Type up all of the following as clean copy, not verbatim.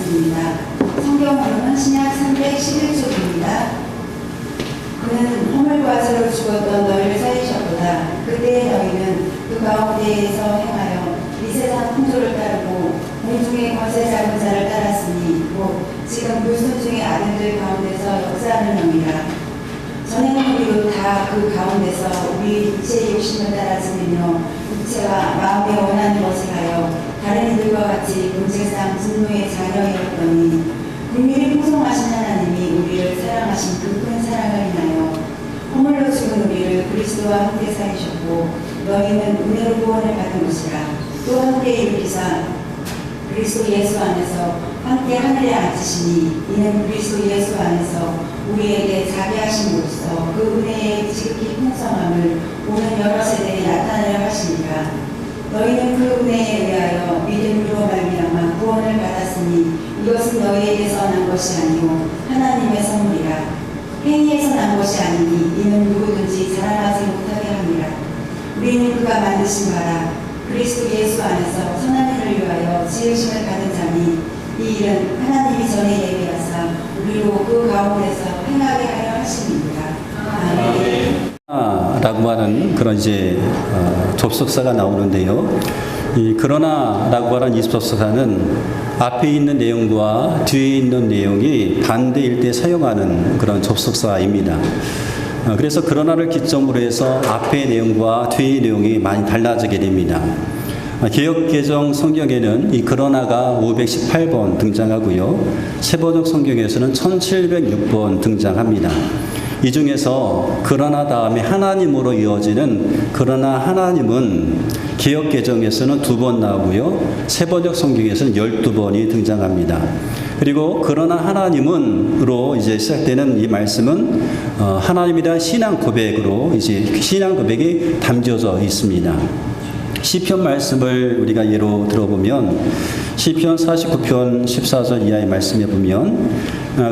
말씀입니다. 성경으로는 신약 311쪽입니다. 그는 허물과 죄로 죽었던 너희를 살리셨도다. 그때 너희는 그 가운데에서 행하여 이 세상 풍조를 따르고 공중의 거세 잡은 자를 따랐으니 곧 지금 불순종의 아들들 가운데서 역사하는 영이라. 전에는 우리도 다 그 가운데서 우리 육체의 욕심을 따라 지내며 육체와 마음에 원하는 것을 하여 다른 이들과 같이 본질상 진노의 자녀이었더니 긍휼이 풍성하신 하나님이 우리를 사랑하신 그 큰 사랑을 인하여 허물로 죽은 우리를 그리스도와 함께 살리셨고 너희는 은혜로 구원을 받은 것이라. 또 함께 일으키사 그리스도 예수 안에서 함께 하늘에 앉으시니 이는 그리스도 예수 안에서 우리에게 자비하심으로써 그 은혜의 지극히 풍성함을 오는 여러 세대에 나타내려 하시니라. 너희는 그 은혜에 의하여 믿음으로 말미암아 구원을 받았으니 이것은 너희에게서 난 것이 아니고 하나님의 선물이라. 행위에서 난 것이 아니니 이는 누구든지 자랑하지 못하게 합니다. 우리는 그가 만드신 바라 그리스도 예수 안에서 선한 일을 위하여 지으심을 받은 자니 이 일은 하나님이 전에 예비하사 우리로 그 가운데서 행하게 하려 하심입니다. 아멘. 라고 하는 그런 이제 접속사가 나오는데요. 이 그러나라고 하는 이 접속사는 앞에 있는 내용과 뒤에 있는 내용이 반대일 때 사용하는 그런 접속사입니다. 그래서 그러나를 기점으로 해서 앞의 내용과 뒤의 내용이 많이 달라지게 됩니다. 개역개정 성경에는 이 그러나가 518번 등장하고요. 세번역 성경에서는 1706번 등장합니다. 이 중에서 그러나 다음에 하나님으로 이어지는 그러나 하나님은 개역개정에서는 2번 나오고요. 세번역 성경에서는 12번이 등장합니다. 그리고 그러나 하나님은으로 이제 시작되는 이 말씀은 하나님에 대한 신앙 고백으로 이제 신앙 고백이 담겨져 있습니다. 시편 말씀을 우리가 예로 들어보면 시편 49편 14절 이하의 말씀에 보면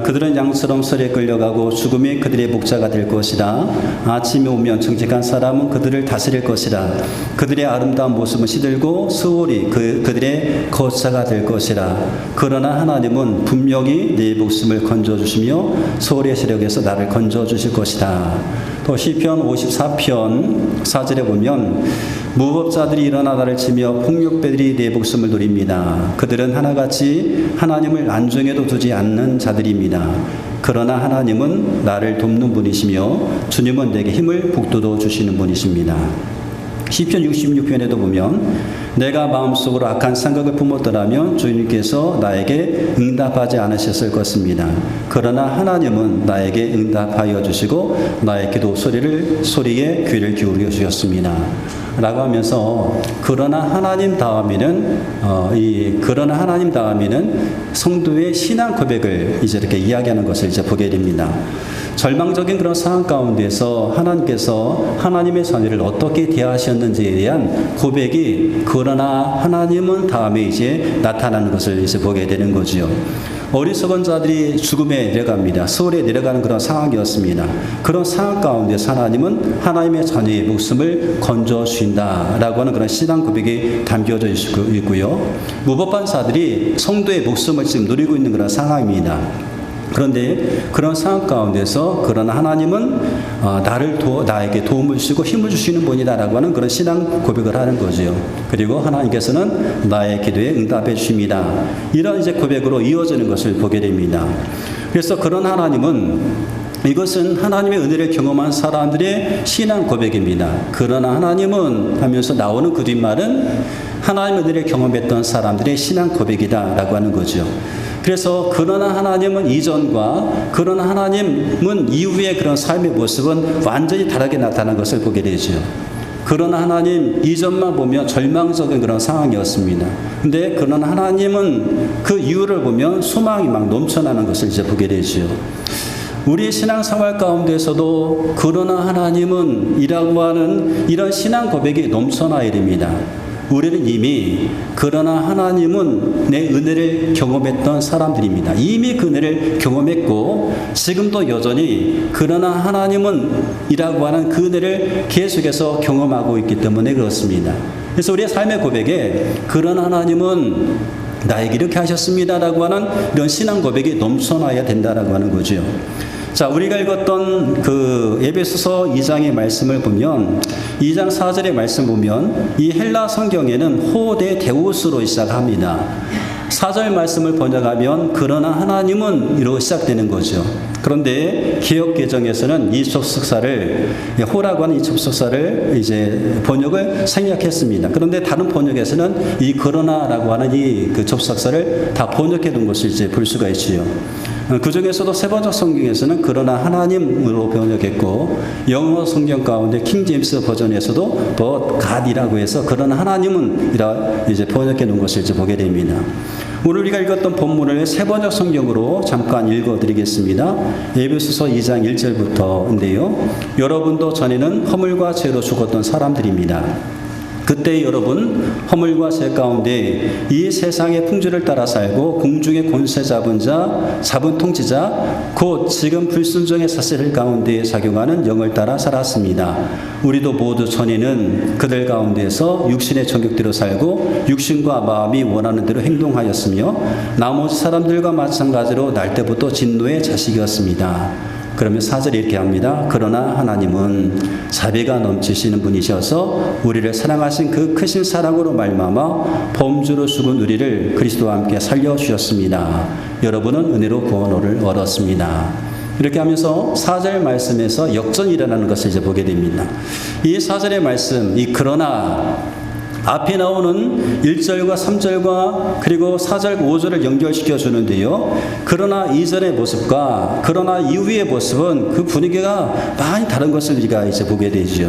그들은 양처럼 설에 끌려가고 죽음이 그들의 목자가 될 것이라. 아침에 오면 정직한 사람은 그들을 다스릴 것이라. 그들의 아름다운 모습은 시들고 수월이 그들의 거처가 될 것이라. 그러나 하나님은 분명히 내 목숨을 건져주시며 소홀의 세력에서 나를 건져주실 것이다. 또 시편 54편 4절에 보면 무법자들이 일어나 나를 치며 폭력배들이 내 목숨을 노립니다. 그들은 하나같이 하나님을 안중에도 두지 않는 자들입니다. 그러나 하나님은 나를 돕는 분이시며 주님은 내게 힘을 북돋워 주시는 분이십니다. 시편 66편에도 보면 내가 마음속으로 악한 생각을 품었더라면 주님께서 나에게 응답하지 않으셨을 것입니다. 그러나 하나님은 나에게 응답하여 주시고 나의 기도 소리에 귀를 기울여 주셨습니다. 라고 하면서 그러나 하나님 다음에는 그러나 하나님 다음에는 성도의 신앙 고백을 이제 이렇게 이야기하는 것을 이제 보게 됩니다. 절망적인 그런 상황 가운데서 하나님께서 하나님의 자녀를 어떻게 대하셨는지에 대한 고백이 그러나 하나님은 다음에 이제 나타나는 것을 이제 보게 되는 거지요. 어리석은 자들이 죽음에 내려갑니다. 수월에 내려가는 그런 상황이었습니다. 그런 상황 가운데서 하나님은 하나님의 자녀의 목숨을 건져주신다라고 하는 그런 신앙 고백이 담겨져 있고요. 무법한 자들이 성도의 목숨을 지금 누리고 있는 그런 상황입니다. 그런데 그런 상황 가운데서 그러나 하나님은 나에게 도움을 주시고 힘을 주시는 분이다라고 하는 그런 신앙 고백을 하는 거죠. 그리고 하나님께서는 나의 기도에 응답해 주십니다. 이런 이제 고백으로 이어지는 것을 보게 됩니다. 그래서 그런 하나님은 이것은 하나님의 은혜를 경험한 사람들의 신앙 고백입니다. 그러나 하나님은 하면서 나오는 그 뒷말은 하나님의 은혜를 경험했던 사람들의 신앙 고백이다라고 하는 거죠. 그래서 그러나 하나님은 이전과 그러나 하나님은 이후의 그런 삶의 모습은 완전히 다르게 나타난 것을 보게 되죠. 그러나 하나님 이전만 보면 절망적인 그런 상황이었습니다. 근데 그러나 하나님은 그 이유를 보면 소망이 막 넘쳐나는 것을 이제 보게 되죠. 우리의 신앙 생활 가운데서도 그러나 하나님은 이라고 하는 이런 신앙 고백이 넘쳐나야 됩니다. 우리는 이미 그러나 하나님은 내 은혜를 경험했던 사람들입니다. 이미 그 은혜를 경험했고 지금도 여전히 그러나 하나님은 이라고 하는 그 은혜를 계속해서 경험하고 있기 때문에 그렇습니다. 그래서 우리의 삶의 고백에 그러나 하나님은 나에게 이렇게 하셨습니다라고 하는 이런 신앙 고백이 넘쳐나야 된다라고 하는 거죠. 자, 우리가 읽었던 그 에베소서 2장의 말씀을 보면 2장 4절의 말씀 보면 이 헬라 성경에는 호데 데우스로 시작합니다. 4절 말씀을 번역하면 그러나 하나님은 이로 시작되는 거죠. 그런데 기역 개정에서는 이 접속사를 호라고 하는 이 접속사를 이제 번역을 생략했습니다. 그런데 다른 번역에서는 이 그러나라고 하는 이 그 접속사를 다 번역해 둔 것을 이제 볼 수가 있지요. 그 중에서도 세번역 성경에서는 그러나 하나님으로 번역했고 영어 성경 가운데 킹 제임스 버전에서도 but God이라고 해서 그러나 하나님은 이라 이제 번역해 놓은 것을 이제 보게 됩니다. 오늘 우리가 읽었던 본문을 세번역 성경으로 잠깐 읽어드리겠습니다. 에베소서 2장 1절부터인데요. 여러분도 전에는 허물과 죄로 죽었던 사람들입니다. 그때 여러분 허물과 죄 가운데 이 세상의 풍조를 따라 살고 공중의 권세 잡은 통치자 곧 지금 불순종의 사슬 가운데 작용하는 영을 따라 살았습니다. 우리도 모두 전에는 그들 가운데서 육신의 정욕대로 살고 육신과 마음이 원하는 대로 행동하였으며 나머지 사람들과 마찬가지로 날 때부터 진노의 자식이었습니다. 그러면 4절에 이렇게 합니다. 그러나 하나님은 자비가 넘치시는 분이셔서 우리를 사랑하신 그 크신 사랑으로 말미암아 범죄로 죽은 우리를 그리스도와 함께 살려주셨습니다. 여러분은 은혜로 구원을 얻었습니다. 이렇게 하면서 4절 말씀에서 역전이 일어나는 것을 이제 보게 됩니다. 이 4절의 말씀, 이 그러나 앞에 나오는 1절과 3절과 그리고 4절, 5절을 연결시켜 주는데요. 그러나 이전의 모습과 그러나 이후의 모습은 그 분위기가 많이 다른 것을 우리가 이제 보게 되죠.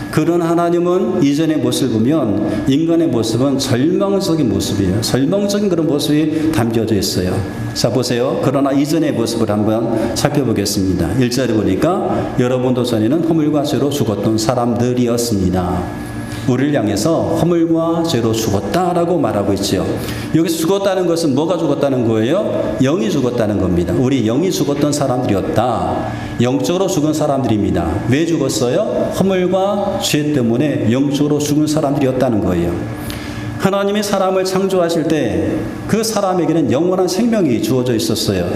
그런 하나님은 이전의 모습을 보면 인간의 모습은 절망적인 모습이에요. 절망적인 그런 모습이 담겨져 있어요. 자, 보세요. 그러나 이전의 모습을 한번 살펴보겠습니다. 1절에 보니까 여러분도 전에는 허물과 죄로 죽었던 사람들이었습니다. 우리를 향해서 허물과 죄로 죽었다라고 말하고 있죠. 여기서 죽었다는 것은 뭐가 죽었다는 거예요? 영이 죽었다는 겁니다. 우리 영이 죽었던 사람들이었다. 영적으로 죽은 사람들입니다. 왜 죽었어요? 허물과 죄 때문에 영적으로 죽은 사람들이었다는 거예요. 하나님이 사람을 창조하실 때 그 사람에게는 영원한 생명이 주어져 있었어요.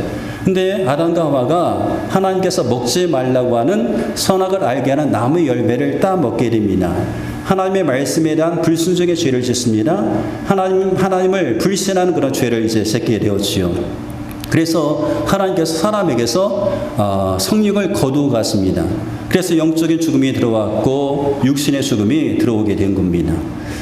근데 아담과 하와가 하나님께서 먹지 말라고 하는 선악을 알게 하는 나무의 열매를 따 먹게 됩니다. 하나님의 말씀에 대한 불순종의 죄를 짓습니다. 하나님을 불신하는 그런 죄를 이제 짓게 되었지요. 그래서 하나님께서 사람에게서 성육을 거두어 갔습니다. 그래서 영적인 죽음이 들어왔고 육신의 죽음이 들어오게 된 겁니다.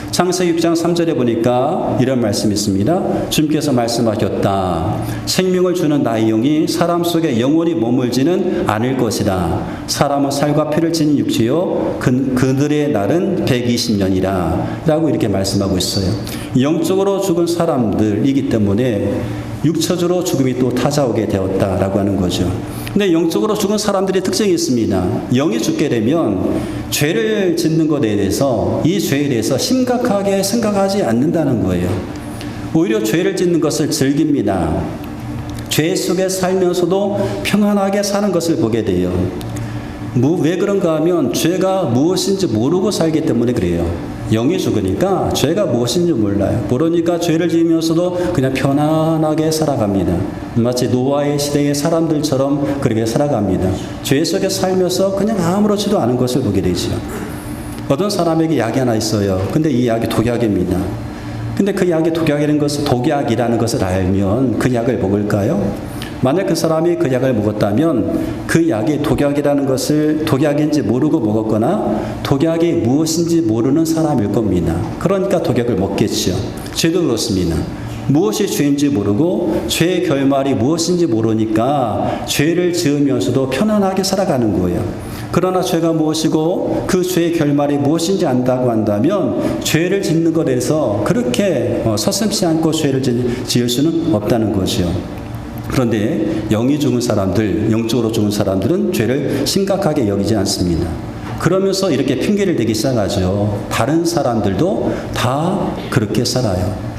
창세기 6장 3절에 보니까 이런 말씀이 있습니다. 주님께서 말씀하셨다. 생명을 주는 나의 영이 사람 속에 영원히 머물지는 않을 것이다. 사람은 살과 피를 지닌 육체요 그들의 날은 120년이라 라고 이렇게 말씀하고 있어요. 영적으로 죽은 사람들이기 때문에 육체적으로 죽음이 또 찾아오게 되었다라고 하는 거죠. 근데 영적으로 죽은 사람들의 특징이 있습니다. 영이 죽게 되면 죄를 짓는 것에 대해서 이 죄에 대해서 심각하게 생각하지 않는다는 거예요. 오히려 죄를 짓는 것을 즐깁니다. 죄 속에 살면서도 평안하게 사는 것을 보게 돼요. 왜 그런가 하면 죄가 무엇인지 모르고 살기 때문에 그래요. 영이 죽으니까 죄가 무엇인지 몰라요. 모르니까 죄를 지으면서도 그냥 편안하게 살아갑니다. 마치 노아의 시대의 사람들처럼 그렇게 살아갑니다. 죄 속에 살면서 그냥 아무렇지도 않은 것을 보게 되죠. 어떤 사람에게 약이 하나 있어요. 근데 이 약이 독약입니다. 근데 그 약이 독약이라는 것을 알면 그 약을 먹을까요? 만약 그 사람이 그 약을 먹었다면 그 약이 독약인지 모르고 먹었거나 독약이 무엇인지 모르는 사람일 겁니다. 그러니까 독약을 먹겠죠. 죄도 그렇습니다. 무엇이 죄인지 모르고 죄의 결말이 무엇인지 모르니까 죄를 지으면서도 편안하게 살아가는 거예요. 그러나 죄가 무엇이고 그 죄의 결말이 무엇인지 안다고 한다면 죄를 짓는 것에 대해서 그렇게 서슴지 않고 죄를 지을 수는 없다는 거죠. 그런데 영이 죽은 사람들, 영적으로 죽은 사람들은 죄를 심각하게 여기지 않습니다. 그러면서 이렇게 핑계를 대기 시작하죠. 다른 사람들도 다 그렇게 살아요.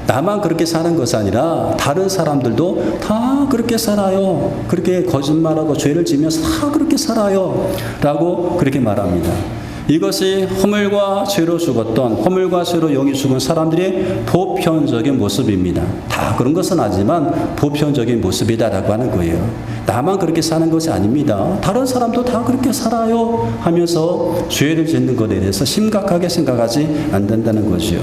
나만 그렇게 사는 것이 아니라 다른 사람들도 다 그렇게 살아요. 그렇게 거짓말하고 죄를 지으면서 다 그렇게 살아요. 라고 그렇게 말합니다. 이것이 허물과 죄로 죽었던, 허물과 죄로 영이 죽은 사람들의 보편적인 모습입니다. 다 그런 것은 아니지만 보편적인 모습이다라고 하는 거예요. 나만 그렇게 사는 것이 아닙니다. 다른 사람도 다 그렇게 살아요 하면서 죄를 짓는 것에 대해서 심각하게 생각하지 않는다는 거죠.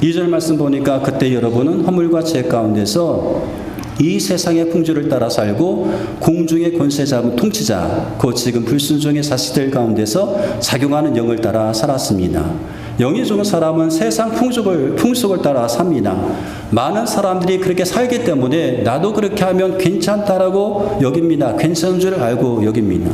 2절 말씀 보니까 그때 여러분은 허물과 죄 가운데서 이 세상의 풍조를 따라 살고 공중의 권세 잡은 통치자, 곧 지금 불순종의 자식들 가운데서 작용하는 영을 따라 살았습니다. 영이 좋은 사람은 세상 풍속을 따라 삽니다. 많은 사람들이 그렇게 살기 때문에 나도 그렇게 하면 괜찮다라고 여깁니다. 괜찮은 줄 알고 여깁니다.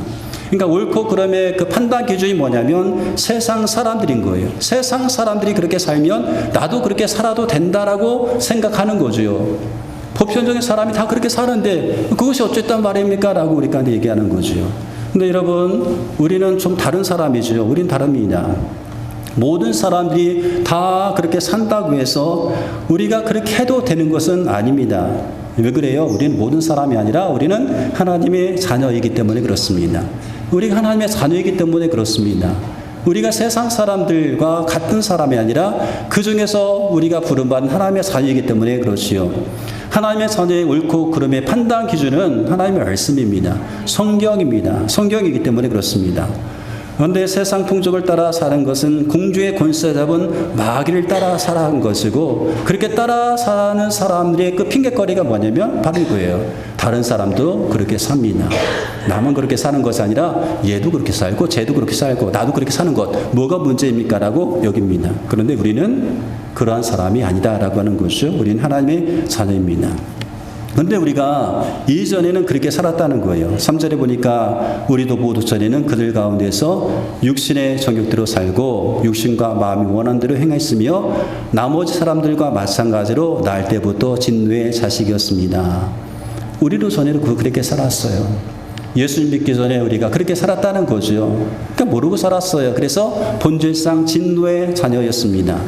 그러니까 옳고 그름의 그 판단 기준이 뭐냐면 세상 사람들인 거예요. 세상 사람들이 그렇게 살면 나도 그렇게 살아도 된다라고 생각하는 거죠. 보편적인 사람이 다 그렇게 사는데 그것이 어쨌단 말입니까? 라고 우리가 얘기하는 거죠. 근데 여러분, 우리는 좀 다른 사람이죠. 우린 다릅니다. 모든 사람들이 다 그렇게 산다고 해서 우리가 그렇게 해도 되는 것은 아닙니다. 왜 그래요? 우리는 모든 사람이 아니라 우리는 하나님의 자녀이기 때문에 그렇습니다. 우리가 하나님의 자녀이기 때문에 그렇습니다. 우리가 세상 사람들과 같은 사람이 아니라 그 중에서 우리가 부름받은 하나님의 자녀이기 때문에 그렇지요. 하나님의 자녀의 옳고 그름의 판단 기준은 하나님의 말씀입니다. 성경입니다. 성경이기 때문에 그렇습니다. 그런데 세상 풍속을 따라 사는 것은 공주의 권세 잡은 마귀를 따라 살아간 것이고, 그렇게 따라 사는 사람들의 그 핑계거리가 뭐냐면 바로 이거예요. 다른 사람도 그렇게 삽니다. 나만 그렇게 사는 것이 아니라 얘도 그렇게 살고 쟤도 그렇게 살고 나도 그렇게 사는 것, 뭐가 문제입니까? 라고 여깁니다. 그런데 우리는 그러한 사람이 아니다라고 하는 것이죠. 우리는 하나님의 자녀입니다. 그런데 우리가 이전에는 그렇게 살았다는 거예요. 3절에 보니까 우리도 모두 전에는 그들 가운데서 육신의 정욕대로 살고 육신과 마음이 원하는 대로 행했으며 나머지 사람들과 마찬가지로 날 때부터 진노의 자식이었습니다. 우리도 전에는 그렇게 살았어요. 예수님 믿기 전에 우리가 그렇게 살았다는 거죠. 그러니까 모르고 살았어요. 그래서 본질상 진노의 자녀였습니다.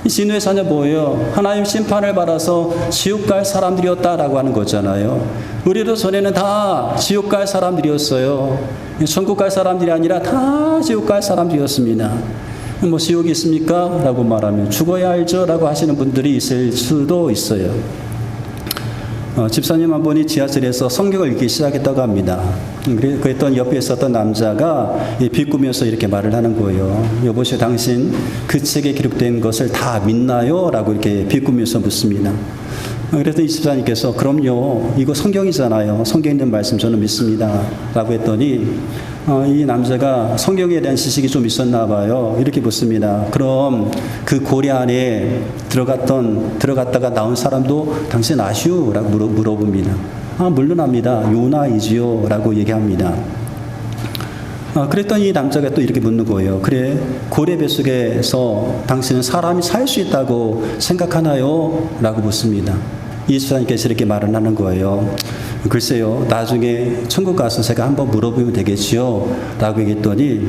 이 진노의 자녀 뭐예요? 하나님 심판을 받아서 지옥 갈 사람들이었다라고 하는 거잖아요. 우리도 전에는 다 지옥 갈 사람들이었어요. 천국 갈 사람들이 아니라 다 지옥 갈 사람들이었습니다. 뭐 지옥이 있습니까? 라고 말하면 죽어야 알죠? 라고 하시는 분들이 있을 수도 있어요. 집사님 한 분이 지하철에서 성경을 읽기 시작했다고 합니다. 그랬더니 옆에 있었던 남자가 비꾸면서 이렇게 말을 하는 거예요. 여보시오, 당신 그 책에 기록된 것을 다 믿나요? 라고 이렇게 비꾸면서 묻습니다. 그래서 이 집사님께서 그럼요, 이거 성경이잖아요. 성경에 있는 말씀 저는 믿습니다. 라고 했더니 이 남자가 성경에 대한 지식이 좀 있었나 봐요. 이렇게 묻습니다. 그럼 그 고래 안에 들어갔다가 나온 사람도 당신 아시오? 라고 물어봅니다. 물론 압니다. 요나이지요? 라고 얘기합니다. 그랬더니 이 남자가 또 이렇게 묻는 거예요. 그래, 고래 뱃속에서 당신은 사람이 살 수 있다고 생각하나요? 라고 묻습니다. 이 집사님께서 이렇게 말을 하는 거예요. 글쎄요, 나중에 천국 가서 제가 한번 물어보면 되겠지요? 라고 얘기했더니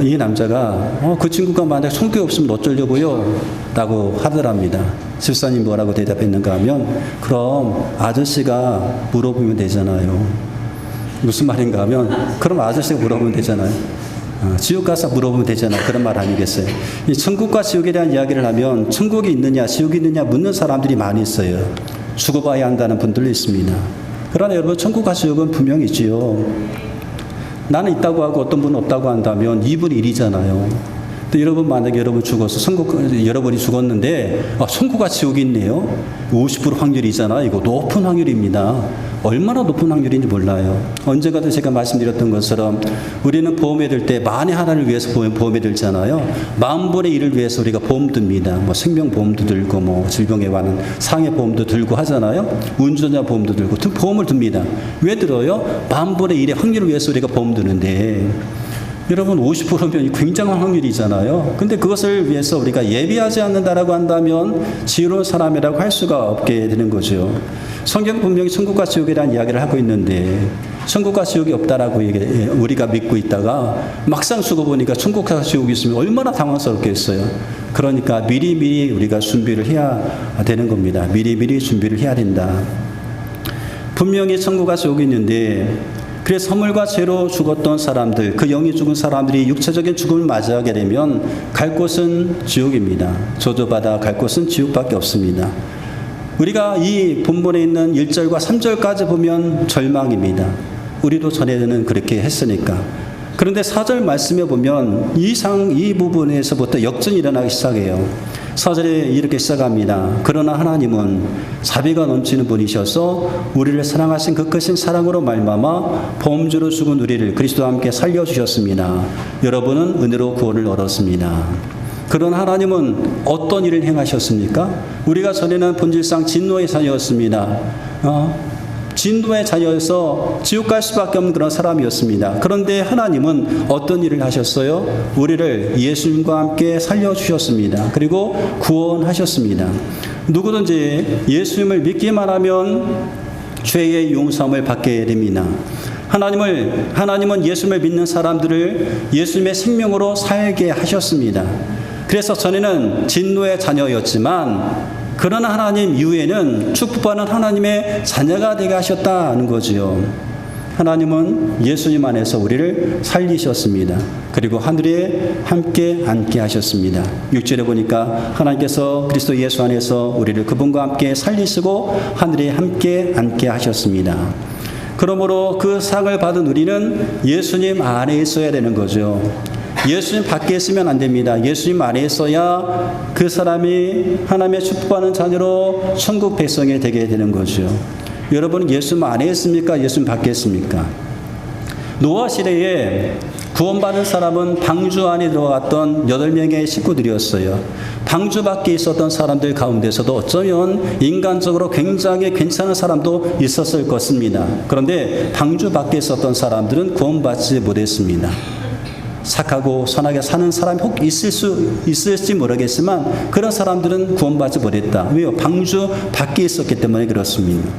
이 남자가 그 친구가 만약 천국에 없으면 어쩌려고요? 라고 하더랍니다. 집사님 뭐라고 대답했는가 하면, 그럼 아저씨가 물어보면 되잖아요. 무슨 말인가 하면, 그럼 아저씨가 물어보면 되잖아요. 지옥 가서 물어보면 되잖아요. 그런 말 아니겠어요? 이 천국과 지옥에 대한 이야기를 하면 천국이 있느냐 지옥이 있느냐 묻는 사람들이 많이 있어요. 죽어봐야 한다는 분들도 있습니다. 그러나 여러분, 천국과 지옥은 분명히 있지요. 나는 있다고 하고 어떤 분은 없다고 한다면 2분의 1이잖아요. 근데 여러분, 만약에 여러분 죽어서 여러분이 죽었는데 천국과 지옥이 있네요. 50% 확률이잖아요. 이거 높은 확률입니다. 얼마나 높은 확률인지 몰라요. 언젠가도 제가 말씀드렸던 것처럼 우리는 보험에 들 때 만에 하나를 위해서 보험에 들잖아요. 10,000분의 1을 위해서 우리가 보험 듭니다. 뭐 생명보험도 들고 뭐 질병에 관한 상해보험도 들고 하잖아요. 운전자 보험도 들고 보험을 듭니다. 왜 들어요? 10,000분의 1의 확률을 위해서 우리가 보험 드는데, 여러분 50%면 굉장한 확률이잖아요. 근데 그것을 위해서 우리가 예비하지 않는다라고 한다면 지혜로운 사람이라고 할 수가 없게 되는 거죠. 성경 분명히 천국과 지옥에 대한 이야기를 하고 있는데 천국과 지옥이 없다라고 우리가 믿고 있다가 막상 죽어보니까 천국과 지옥이 있으면 얼마나 당황스럽겠어요. 그러니까 미리미리 우리가 준비를 해야 되는 겁니다. 미리미리 준비를 해야 된다. 분명히 천국과 지옥이 있는데 그래서 허물과 죄로 죽었던 사람들, 그 영이 죽은 사람들이 육체적인 죽음을 맞이하게 되면 갈 곳은 지옥입니다. 저주받아 갈 곳은 지옥밖에 없습니다. 우리가 이 본문에 있는 1절과 3절까지 보면 절망입니다. 우리도 전에는 그렇게 했으니까. 그런데 4절 말씀에 보면 이 부분에서부터 역전이 일어나기 시작해요. 4절에 이렇게 시작합니다. 그러나 하나님은 자비가 넘치는 분이셔서 우리를 사랑하신 그 크신 사랑으로 말미암아 범죄로 죽은 우리를 그리스도와 함께 살려주셨습니다. 여러분은 은혜로 구원을 얻었습니다. 그런 하나님은 어떤 일을 행하셨습니까? 우리가 전에는 본질상 진노의 자녀였습니다. 진노의 자녀여서 지옥 갈 수밖에 없는 그런 사람이었습니다. 그런데 하나님은 어떤 일을 하셨어요? 우리를 예수님과 함께 살려주셨습니다. 그리고 구원하셨습니다. 누구든지 예수님을 믿기만 하면 죄의 용서함을 받게 됩니다. 하나님은 예수님을 믿는 사람들을 예수님의 생명으로 살게 하셨습니다. 그래서 전에는 진노의 자녀였지만 그러나 하나님 이후에는 축복받는 하나님의 자녀가 되게 하셨다는 거지요. 하나님은 예수님 안에서 우리를 살리셨습니다. 그리고 하늘에 함께 앉게 하셨습니다. 6절에 보니까 하나님께서 그리스도 예수 안에서 우리를 그분과 함께 살리시고 하늘에 함께 앉게 하셨습니다. 그러므로 그 상을 받은 우리는 예수님 안에 있어야 되는 거죠. 예수님 밖에 있으면 안 됩니다. 예수님 안에 있어야 그 사람이 하나님의 축복하는 자녀로 천국 백성이 되게 되는 거죠. 여러분 예수님 안에 있습니까? 예수님 밖에 있습니까? 노아 시대에 구원받은 사람은 방주 안에 들어갔던 8명의 식구들이었어요. 방주 밖에 있었던 사람들 가운데서도 어쩌면 인간적으로 굉장히 괜찮은 사람도 있었을 것입니다. 그런데 방주 밖에 있었던 사람들은 구원받지 못했습니다. 착하고 선하게 사는 사람이 혹 있을지 모르겠지만 그런 사람들은 구원받지 못했다. 왜요? 방주 밖에 있었기 때문에 그렇습니다.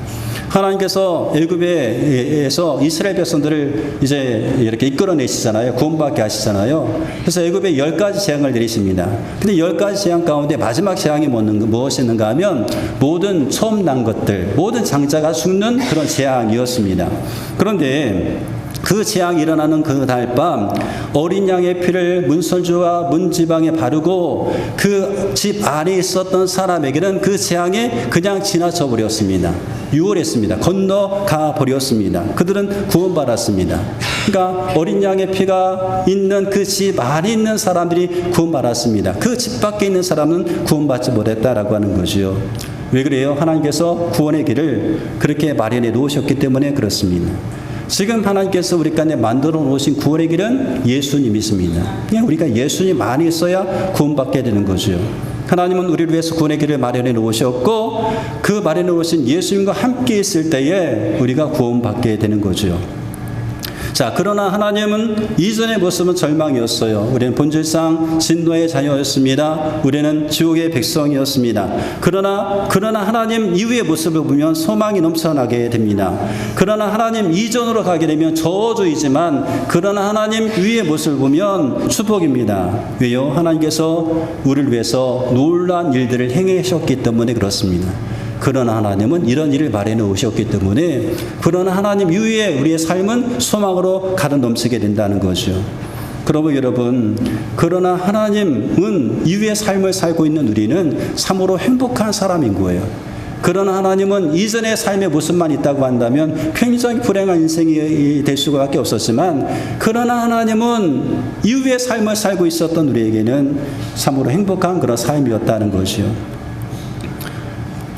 하나님께서 애굽에서 이스라엘 백성들을 이제 이렇게 이끌어내시잖아요. 구원받게 하시잖아요. 그래서 애굽에 10가지 재앙을 내리십니다. 근데 10가지 재앙 가운데 마지막 재앙이 무엇이었는가 하면 모든 처음 난 것들, 모든 장자가 죽는 그런 재앙이었습니다. 그런데 그 재앙이 일어나는 그 날 밤 어린 양의 피를 문설주와 문지방에 바르고 그 집 안에 있었던 사람에게는 그 재앙이 그냥 지나쳐 버렸습니다. 유월했습니다. 건너가 버렸습니다. 그들은 구원받았습니다. 그러니까 어린 양의 피가 있는 그 집 안에 있는 사람들이 구원받았습니다. 그 집 밖에 있는 사람은 구원받지 못했다라고 하는 거죠. 왜 그래요? 하나님께서 구원의 길을 그렇게 마련해 놓으셨기 때문에 그렇습니다. 지금 하나님께서 우리 가운데 만들어 놓으신 구원의 길은 예수님이십니다. 그냥 우리가 예수님 안에 있어야 구원받게 되는 거죠. 하나님은 우리를 위해서 구원의 길을 마련해 놓으셨고 그 마련해 놓으신 예수님과 함께 있을 때에 우리가 구원받게 되는 거죠. 자, 그러나 하나님은 이전의 모습은 절망이었어요. 우리는 본질상 진노의 자녀였습니다. 우리는 지옥의 백성이었습니다. 그러나 하나님 이후의 모습을 보면 소망이 넘쳐나게 됩니다. 그러나 하나님 이전으로 가게 되면 저주이지만 그러나 하나님 위의 모습을 보면 축복입니다. 왜요? 하나님께서 우리를 위해서 놀라운 일들을 행하셨기 때문에 그렇습니다. 그러나 하나님은 이런 일을 마련해 오셨기 때문에 그러나 하나님 이후에 우리의 삶은 소망으로 가득 넘치게 된다는 거죠. 그러면 여러분, 그러나 하나님은 이후의 삶을 살고 있는 우리는 참으로 행복한 사람인 거예요. 그러나 하나님은 이전의 삶의 모습만 있다고 한다면 굉장히 불행한 인생이 될 수밖에 없었지만 그러나 하나님은 이후의 삶을 살고 있었던 우리에게는 참으로 행복한 그런 삶이었다는 것이요.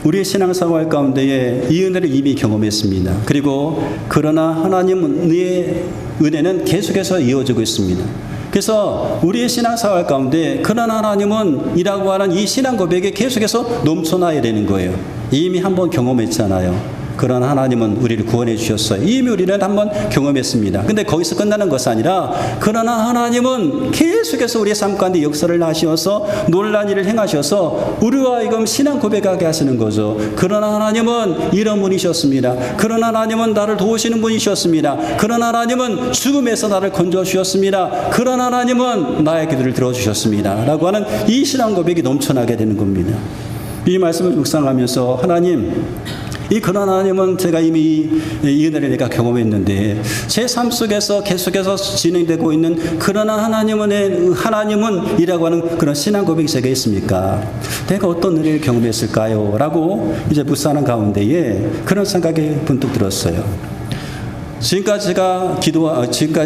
우리의 신앙생활 가운데에 이 은혜를 이미 경험했습니다. 그리고 그러나 하나님의 은혜는 계속해서 이어지고 있습니다. 그래서 우리의 신앙생활 가운데 그러나 하나님은 이라고 하는 이 신앙 고백이 계속해서 넘쳐나야 되는 거예요. 이미 한번 경험했잖아요. 그러나 하나님은 우리를 구원해 주셨어요. 이미 우리는 한번 경험했습니다. 근데 거기서 끝나는 것이 아니라 그러나 하나님은 계속해서 우리의 삶 가운데 역사를 하셔서 놀라운 일을 행하셔서 우리와 하여금 신앙 고백하게 하시는 거죠. 그러나 하나님은 이런 분이셨습니다. 그러나 하나님은 나를 도우시는 분이셨습니다. 그러나 하나님은 죽음에서 나를 건져주셨습니다. 그러나 하나님은 나의 기도를 들어주셨습니다. 라고 하는 이 신앙 고백이 넘쳐나게 되는 겁니다. 이 말씀을 묵상하면서 하나님, 이 그런 하나님은 제가 이미 이 은혜를 내가 경험했는데 제 삶 속에서 계속해서 진행되고 있는 그런 하나님은 이라고 하는 그런 신앙 고백이 제게 있습니까? 내가 어떤 은혜를 경험했을까요? 라고 이제 묵상하는 가운데에 그런 생각이 문득 들었어요. 지금까지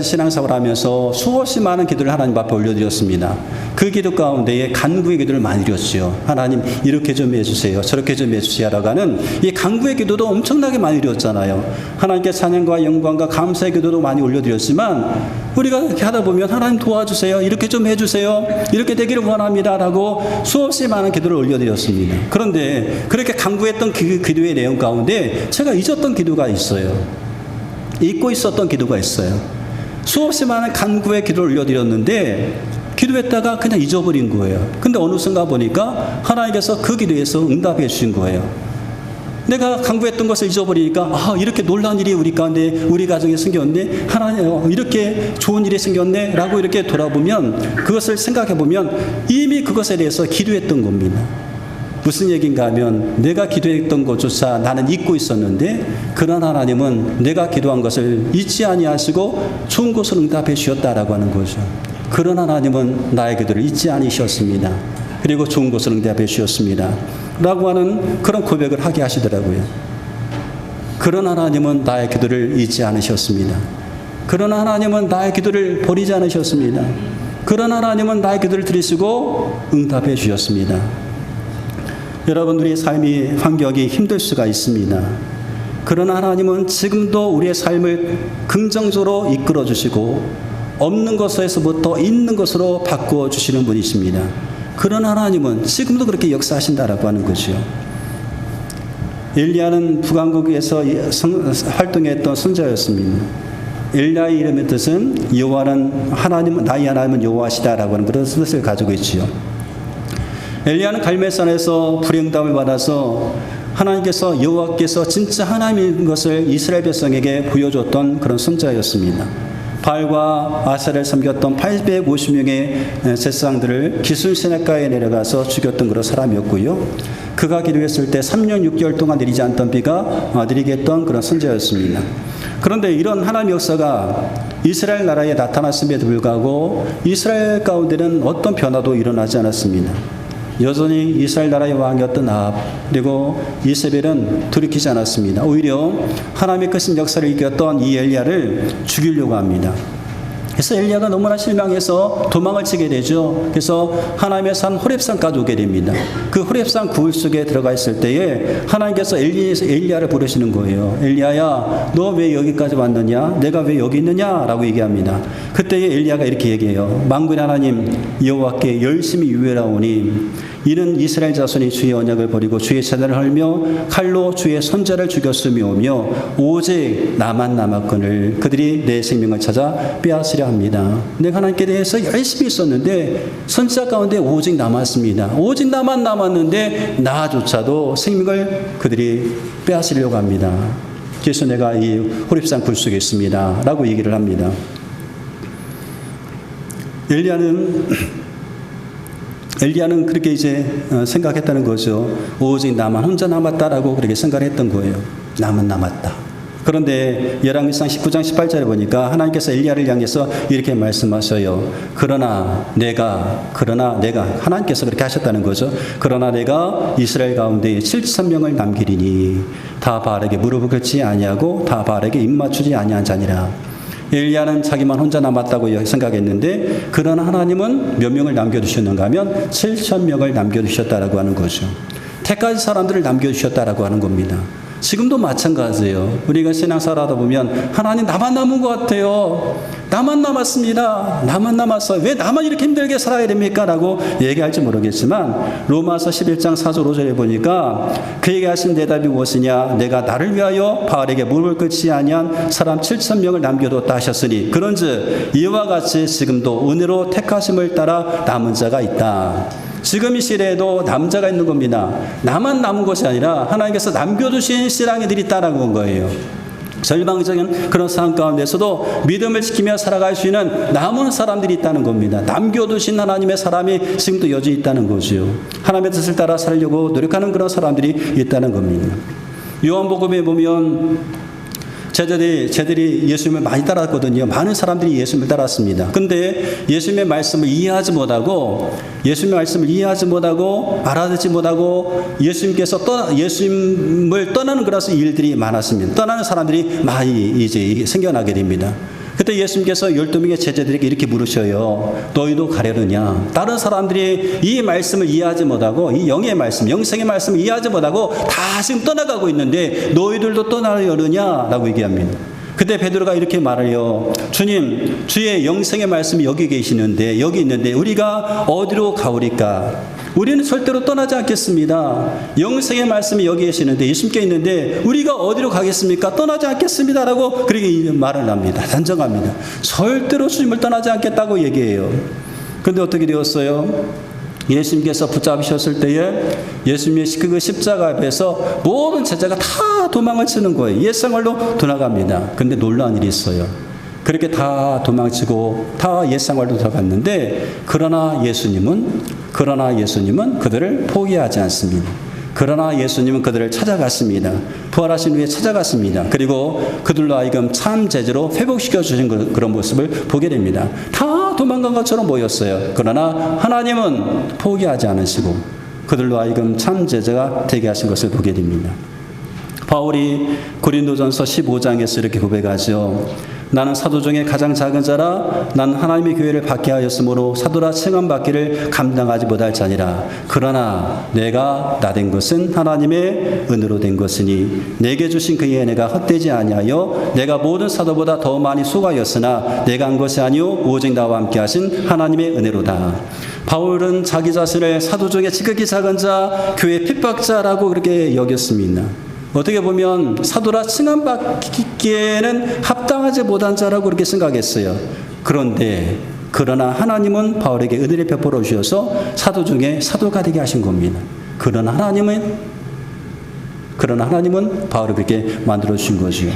신앙생활을 하면서 수없이 많은 기도를 하나님 앞에 올려드렸습니다. 그 기도 가운데에 간구의 기도를 많이 드렸죠. 하나님 이렇게 좀 해주세요. 저렇게 좀 해주세요라고 하는 이 간구의 기도도 엄청나게 많이 드렸잖아요. 하나님께 찬양과 영광과 감사의 기도도 많이 올려드렸지만 우리가 이렇게 하다 보면 하나님 도와주세요. 이렇게 좀 해주세요. 이렇게 되기를 원합니다. 라고 수없이 많은 기도를 올려드렸습니다. 그런데 그렇게 간구했던 그 기도의 내용 가운데 제가 잊었던 기도가 있어요. 잊고 있었던 기도가 있어요. 수없이 많은 간구의 기도를 올려드렸는데 기도했다가 그냥 잊어버린 거예요. 근데 어느 순간 보니까 하나님께서 그 기도에서 응답해 주신 거예요. 내가 간구했던 것을 잊어버리니까 이렇게 놀라운 일이 우리 가운데 우리 가정에 생겼네. 하나님 이렇게 좋은 일이 생겼네 라고 이렇게 돌아보면 그것을 생각해 보면 이미 그것에 대해서 기도했던 겁니다. 무슨 얘기인가 하면 내가 기도했던 것조차 나는 잊고 있었는데 그런 하나님은 내가 기도한 것을 잊지 아니하시고 좋은 것을 응답해 주셨다라고 하는 거죠. 그런 하나님은 나의 기도를 잊지 않으셨습니다. 그리고 좋은 것을 응답해 주셨습니다. 라고 하는 그런 고백을 하게 하시더라고요. 그런 하나님은 나의 기도를 잊지 않으셨습니다. 그런 하나님은 나의 기도를 버리지 않으셨습니다. 그런 하나님은 나의 기도를 들으시고 응답해 주셨습니다. 여러분들의 삶이 환경이 힘들 수가 있습니다. 그러나 하나님은 지금도 우리의 삶을 긍정적으로 이끌어 주시고 없는 것에서부터 있는 것으로 바꾸어 주시는 분이십니다. 그런 하나님은 지금도 그렇게 역사하신다라고 하는 거죠. 엘리야는 북왕국에서 활동했던 선자였습니다. 엘리야의 이름의 뜻은 여호와는 하나님, 나의 하나님은 여호와시다라고 하는 그런 뜻을 가지고 있지요. 엘리야는 갈멜산에서 불행담을 받아서 하나님께서 여호와께서 진짜 하나님인 것을 이스라엘 백성에게 보여줬던 그런 선자였습니다. 바알과 아세라를 섬겼던 850명의 제사장들을 기순 시냇가에 내려가서 죽였던 그런 사람이었고요. 그가 기도했을 때 3년 6개월 동안 내리지 않던 비가 내리게 했던 그런 선자였습니다. 그런데 이런 하나님의 역사가 이스라엘 나라에 나타났음에도 불구하고 이스라엘 가운데는 어떤 변화도 일어나지 않았습니다. 여전히 이스라엘 나라의 왕이었던 아합 그리고 이세벨은 돌이키지 않았습니다. 오히려 하나님의 크신 역사를 이끌었던 이 엘리야를 죽이려고 합니다. 그래서 엘리야가 너무나 실망해서 도망을 치게 되죠. 그래서 하나님의 산 호렙산까지 오게 됩니다. 그 호렙산 구울 속에 들어가 있을 때에 하나님께서 엘리야를 부르시는 거예요. 엘리야야, 너 왜 여기까지 왔느냐? 내가 왜 여기 있느냐? 라고 얘기합니다. 그때에 엘리야가 이렇게 얘기해요. 만군의 하나님 여호와께 열심히 유회하오니 이는 이스라엘 자손이 주의 언약을 버리고 주의 제단을 헐며 칼로 주의 선자를 죽였으며오며 오직 나만 남았거늘 그들이 내 생명을 찾아 빼앗으려 합니다. 내가 하나님께 대해서 열심히 있었는데 선자 가운데 오직 남았습니다. 오직 나만 남았는데 나조차도 생명을 그들이 빼앗으려고 합니다. 그래서 내가 이 호렙산 굴 속에 있습니다. 라고 얘기를 합니다. 엘리야는 그렇게 이제 생각했다는 거죠. 오직 나만 혼자 남았다라고 그렇게 생각했던 거예요. 나만 남았다. 그런데 열왕기상 19장 18절에 보니까 하나님께서 엘리야를 향해서 이렇게 말씀하셔요. 그러나 내가 하나님께서 그렇게 하셨다는 거죠. 그러나 내가 이스라엘 가운데 7,000명을 남기리니 다 바알에게 무릎을 꿇지 아니하고 다 바알에게 입맞추지 아니한 자니라. 엘리야는 자기만 혼자 남았다고 생각했는데 그러나 하나님은 몇 명을 남겨두셨는가 하면 7,000명을 남겨두셨다라고 하는 거죠. 택한 사람들을 남겨주셨다라고 하는 겁니다. 지금도 마찬가지예요. 우리가 신앙생활 하다 보면 하나님 나만 남은 것 같아요. 나만 남았습니다. 나만 남았어요. 왜 나만 이렇게 힘들게 살아야 됩니까? 라고 얘기할지 모르겠지만 로마서 11장 4절 5절에 보니까 그에게 하신 대답이 무엇이냐? 내가 나를 위하여 바알에게 무릎을 꿇지 아니한 사람 7,000명을 남겨뒀다 하셨으니 그런즉 이와 같이 지금도 은혜로 택하심을 따라 남은 자가 있다. 지금 이 시대에도 남자가 있는 겁니다. 나만 남은 것이 아니라 하나님께서 남겨두신 신앙이들이 있다라고 한 거예요. 절망적인 그런 상황 가운데서도 믿음을 지키며 살아갈 수 있는 남은 사람들이 있다는 겁니다. 남겨두신 하나님의 사람이 지금도 여전히 있다는 거죠. 하나님의 뜻을 따라 살려고 노력하는 그런 사람들이 있다는 겁니다. 요한복음에 보면 제자들이 예수님을 많이 따랐거든요. 많은 사람들이 예수님을 따랐습니다. 근데 예수님의 말씀을 이해하지 못하고 알아듣지 못하고 예수님을 떠나는 그런 일들이 많았습니다. 떠나는 사람들이 많이 이제 생겨나게 됩니다. 그때 예수님께서 12명의 제자들에게 이렇게 물으셔요. 너희도 가려느냐? 다른 사람들이 이 말씀을 이해하지 못하고 이 영의 말씀, 영생의 말씀을 이해하지 못하고 다 지금 떠나가고 있는데 너희들도 떠나려느냐? 라고 얘기합니다. 그때 베드로가 이렇게 말해요. 주님, 주의 영생의 말씀이 여기 있는데 우리가 어디로 가오리까? 우리는 절대로 떠나지 않겠습니다. 영생의 말씀이 여기 계시는데 예수님께 있는데 우리가 어디로 가겠습니까? 떠나지 않겠습니다. 라고 그렇게 말을 합니다. 단정합니다. 절대로 주님을 떠나지 않겠다고 얘기해요. 그런데 어떻게 되었어요? 예수님께서 붙잡으셨을 때에 예수님의 그 십자가 앞에서 모든 제자가 다 도망을 치는 거예요. 옛생활로 돌아갑니다. 근데 놀라운 일이 있어요. 그렇게 다 도망치고 다 옛생활로 돌아갔는데 그러나 예수님은 그들을 포기하지 않습니다. 그러나 예수님은 그들을 찾아갔습니다. 부활하신 후에 찾아갔습니다. 그리고 그들로 하여금 참 제자로 회복시켜 주신 그런 모습을 보게 됩니다. 다 도망간 것처럼 보였어요. 그러나 하나님은 포기하지 않으시고 그들로 하여금 참 제자가 되게 하신 것을 보게 됩니다. 바울이 고린도전서 15장에서 이렇게 고백하죠. 나는 사도 중에 가장 작은 자라 나는 하나님의 교회를 받게 하였으므로 사도라 칭함받기를 감당하지 못할 자니라. 그러나 내가 나된 것은 하나님의 은혜로 된 것이니 내게 주신 그의 은혜가 헛되지 아니하여 내가 모든 사도보다 더 많이 수고하였으나 내가 한 것이 아니요 오직 나와 함께 하신 하나님의 은혜로다. 바울은 자기 자신을 사도 중에 지극히 작은 자, 교회 핍박자라고 그렇게 여겼습니다. 어떻게 보면 사도라 칭함받기에는 합당하지 못한 자라고 그렇게 생각했어요. 그러나 하나님은 바울에게 은혜를 베풀어 주셔서 사도 중에 사도가 되게 하신 겁니다. 그러나 하나님은 바울을 그렇게 만들어 주신 거죠.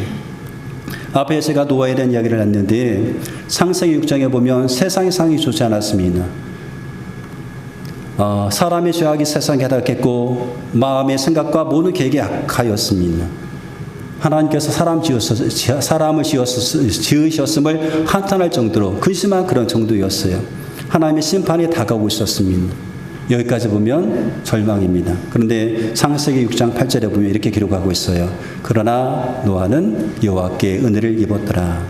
앞에 제가 노아에 대한 이야기를 했는데 창세기 6장에 보면 세상의 상이 좋지 않았습니다. 사람의 죄악이 세상에 가득했고 마음의 생각과 모든 계획이 악하였습니다. 하나님께서 사람을 지으셨음을 한탄할 정도로 근심한 그런 정도였어요. 하나님의 심판이 다가오고 있었습니다. 여기까지 보면 절망입니다. 그런데 창세기 6장 8절에 보면 이렇게 기록하고 있어요. 그러나 노아는 여호와께 은혜를 입었더라.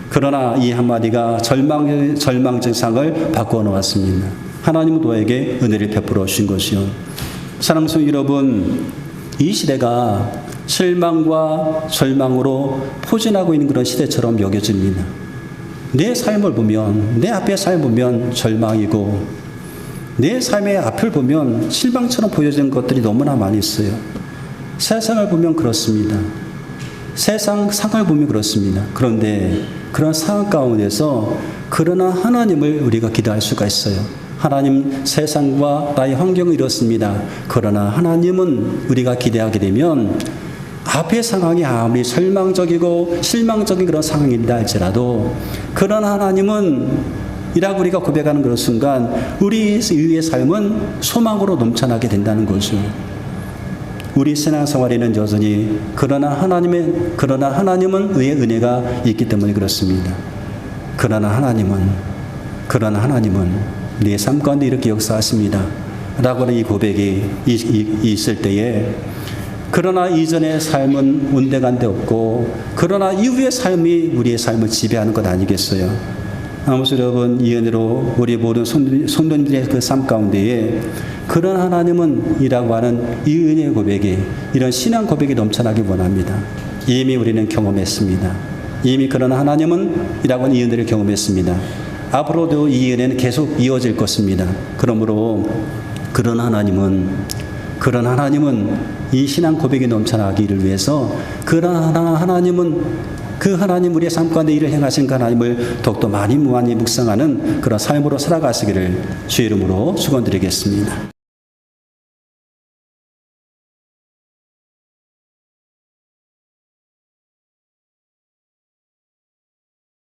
그러나 이 한마디가 절망 증상을 바꾸어 놓았습니다. 하나님은 노아에게 은혜를 베풀어 주신 것이요. 사랑하는 성도 여러분, 이 시대가 실망과 절망으로 포진하고 있는 그런 시대처럼 여겨집니다. 내 삶을 보면, 내 앞의 삶을 보면 절망이고 내 삶의 앞을 보면 실망처럼 보여지는 것들이 너무나 많이 있어요. 세상을 보면 그렇습니다. 세상 상을 보면 그렇습니다. 그런데 그런 상황 가운데서 그러나 하나님을 우리가 기도할 수가 있어요. 하나님, 세상과 나의 환경은 이렇습니다. 그러나 하나님은 우리가 기대하게 되면 앞의 상황이 아무리 절망적이고 실망적인 그런 상황이라 할지라도 그러나 하나님은 이라고 우리가 고백하는 그런 순간 우리의 삶은 소망으로 넘쳐나게 된다는 거죠. 우리 신앙생활에는 여전히 그러나 하나님은 의의 은혜가 있기 때문에 그렇습니다. 그러나 하나님은 내 삶 가운데 이렇게 역사하십니다. 라고 하는 이 고백이 있을 때에 그러나 이전의 삶은 온데간데 없고 그러나 이후의 삶이 우리의 삶을 지배하는 것 아니겠어요? 아무쪼 여러분, 이 은혜로 우리 모든 성도님들의 그 삶 가운데에 그런 하나님은 이라고 하는 이 은혜의 고백이, 이런 신앙 고백이 넘쳐나기 원합니다. 이미 우리는 경험했습니다. 이미 그런 하나님은 이라고 하는 이 은혜를 경험했습니다. 앞으로도 이 은혜는 계속 이어질 것입니다. 그러므로 그런 하나님은 이 신앙 고백이 넘쳐나기를 위해서 그런 하나님은 그 하나님 우리의 삶 가운데 일을 행하신 그 하나님을 더욱더 많이 묵상하는 그런 삶으로 살아가시기를 주의 이름으로 축원드리겠습니다.